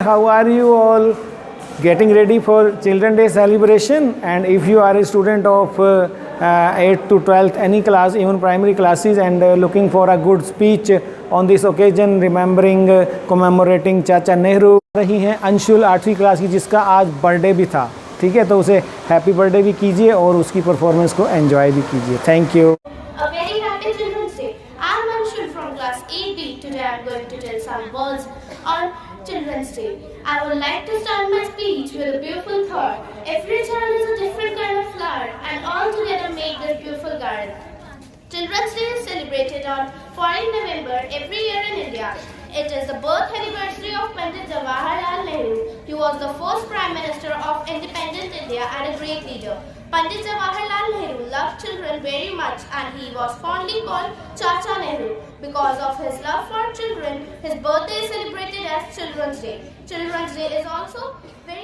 How are you all getting ready for Children's Day celebration? And if you are a student of 8th to 12th, any class, even primary classes, and looking for a good speech on this occasion, remembering, commemorating Chacha Nehru, रही हैं अंशुल 8वीं class की, जिसका आज birthday भी था. ठीक है, तो उसे हैप्पी बर्थडे भी कीजिए और उसकी परफॉर्मेंस को एंजॉय भी कीजिए. Thank you. A very happy Children's Day. I am Anshul from class 8B. Today I am going to tell some words on Children's Day. I would like to start my speech with a beautiful thought. Every child is a different kind of flower, and all together make this beautiful garden. Children's Day is celebrated on 14 November every year in India. It is the birth anniversary of Pandit Jawaharlal Nehru. He was the first Prime Minister of independent India and a great leader. Pandit Jawaharlal Nehru loved children very much, and he was fondly called Chacha Nehru. Because of his love for children, his birthday is celebrated as Children's Day. Children's Day is also very